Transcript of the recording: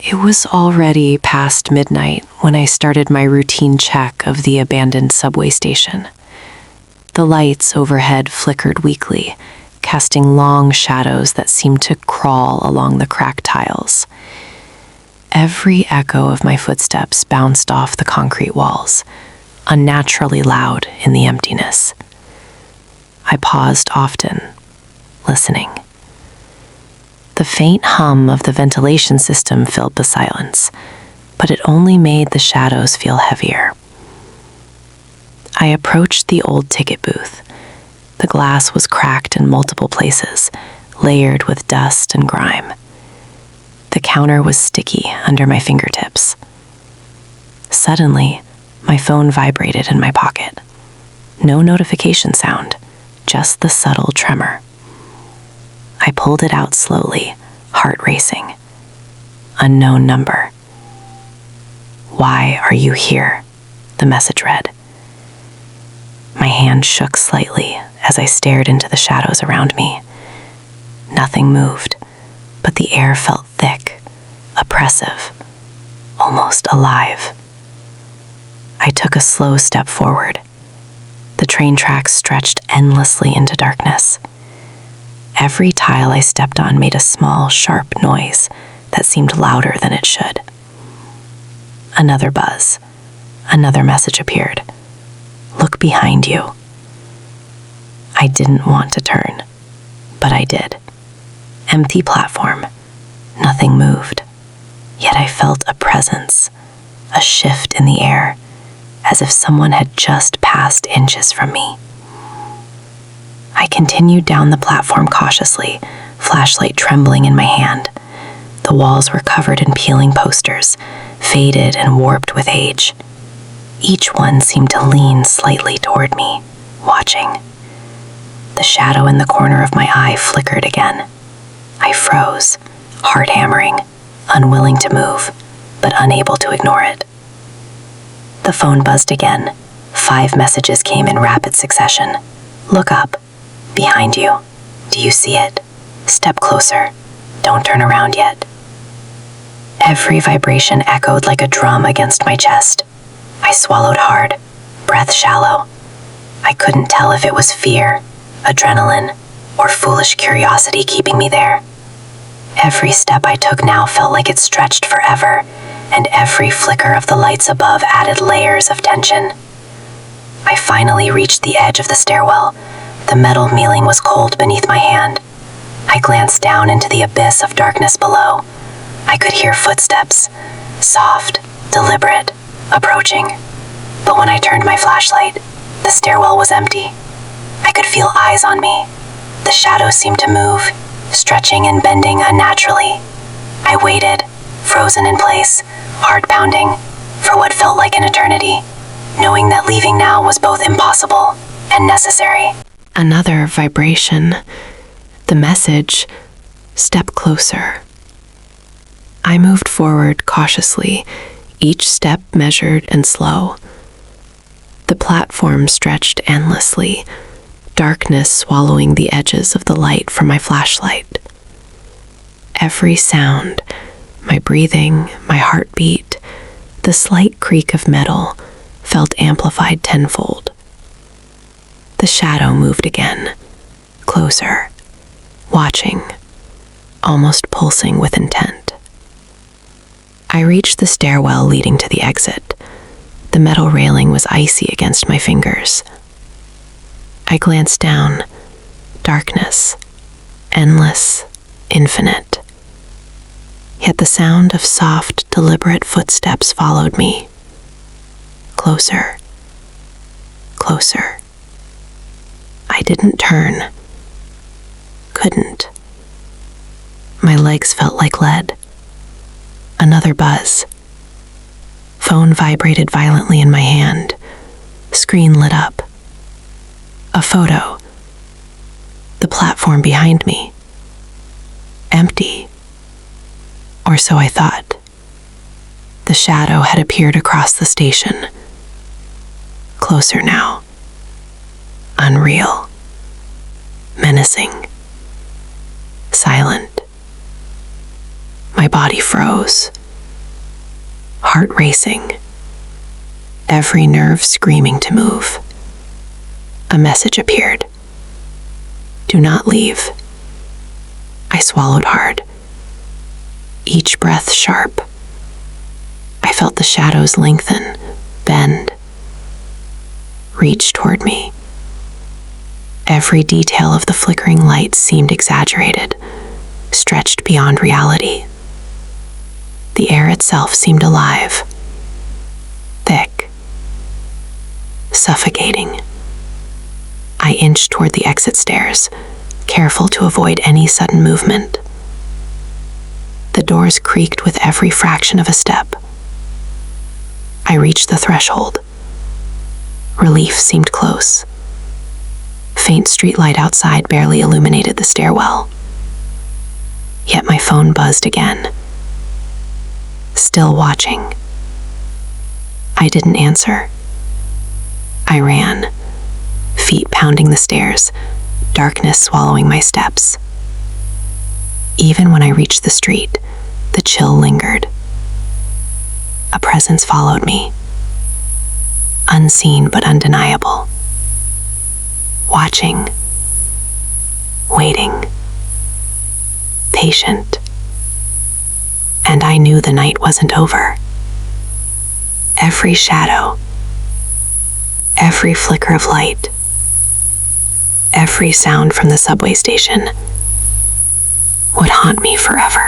It was already past midnight when I started my routine check of the abandoned subway station. The lights overhead flickered weakly, casting long shadows that seemed to crawl along the cracked tiles. Every echo of my footsteps bounced off the concrete walls, unnaturally loud in the emptiness. I paused often, listening. The faint hum of the ventilation system filled the silence, but it only made the shadows feel heavier. I approached the old ticket booth. The glass was cracked in multiple places, layered with dust and grime. The counter was sticky under my fingertips. Suddenly, my phone vibrated in my pocket. No notification sound, just the subtle tremor. I pulled it out slowly, heart racing. Unknown number. "Why are you here?" the message read. My hand shook slightly as I stared into the shadows around me. Nothing moved, but the air felt thick, oppressive, almost alive. I took a slow step forward. The train tracks stretched endlessly into darkness. Every tile I stepped on made a small, sharp noise that seemed louder than it should. Another buzz. Another message appeared. "Look behind you." I didn't want to turn, but I did. Empty platform. Nothing moved. Yet I felt a presence, a shift in the air, as if someone had just passed inches from me. I continued down the platform cautiously, flashlight trembling in my hand. The walls were covered in peeling posters, faded and warped with age. Each one seemed to lean slightly toward me, watching. The shadow in the corner of my eye flickered again. I froze, heart hammering, unwilling to move, but unable to ignore it. The phone buzzed again. 5 messages came in rapid succession. "Look up. Behind you. Do you see it? Step closer. Don't turn around yet." Every vibration echoed like a drum against my chest. I swallowed hard, breath shallow. I couldn't tell if it was fear, adrenaline, or foolish curiosity keeping me there. Every step I took now felt like it stretched forever, and every flicker of the lights above added layers of tension. I finally reached the edge of the stairwell. The metal ceiling was cold beneath my hand. I glanced down into the abyss of darkness below. I could hear footsteps, soft, deliberate, approaching. But when I turned my flashlight, the stairwell was empty. I could feel eyes on me. The shadows seemed to move, stretching and bending unnaturally. I waited, frozen in place, heart pounding, for what felt like an eternity, knowing that leaving now was both impossible and necessary. Another vibration. The message, "Step closer." I moved forward cautiously, each step measured and slow. The platform stretched endlessly, darkness swallowing the edges of the light from my flashlight. Every sound, my breathing, my heartbeat, the slight creak of metal, felt amplified tenfold. The shadow moved again, closer, watching, almost pulsing with intent. I reached the stairwell leading to the exit. The metal railing was icy against my fingers. I glanced down. Darkness. Endless. Infinite. Yet the sound of soft, deliberate footsteps followed me. Closer. Closer. I didn't turn. Couldn't. My legs felt like lead. Another buzz. Phone vibrated violently in my hand. Screen lit up. A photo. The platform behind me. Empty. Or so I thought. The shadow had appeared across the station. Closer now. Unreal. Menacing. Silent. My body froze, heart racing, every nerve screaming to move. A message appeared. Do not leave. I swallowed hard, each breath sharp. I felt the shadows lengthen, bend, reach toward me. Every detail of the flickering light seemed exaggerated, stretched beyond reality. The air itself seemed alive, thick, suffocating. I inched toward the exit stairs, careful to avoid any sudden movement. The doors creaked with every fraction of a step. I reached the threshold. Relief seemed close. Faint streetlight outside barely illuminated the stairwell. Yet my phone buzzed again. Still watching. I didn't answer. I ran, feet pounding the stairs, darkness swallowing my steps. Even when I reached the street, the chill lingered. A presence followed me, unseen but undeniable. Watching, waiting, patient. And I knew the night wasn't over. Every shadow, every flicker of light, every sound from the subway station would haunt me forever.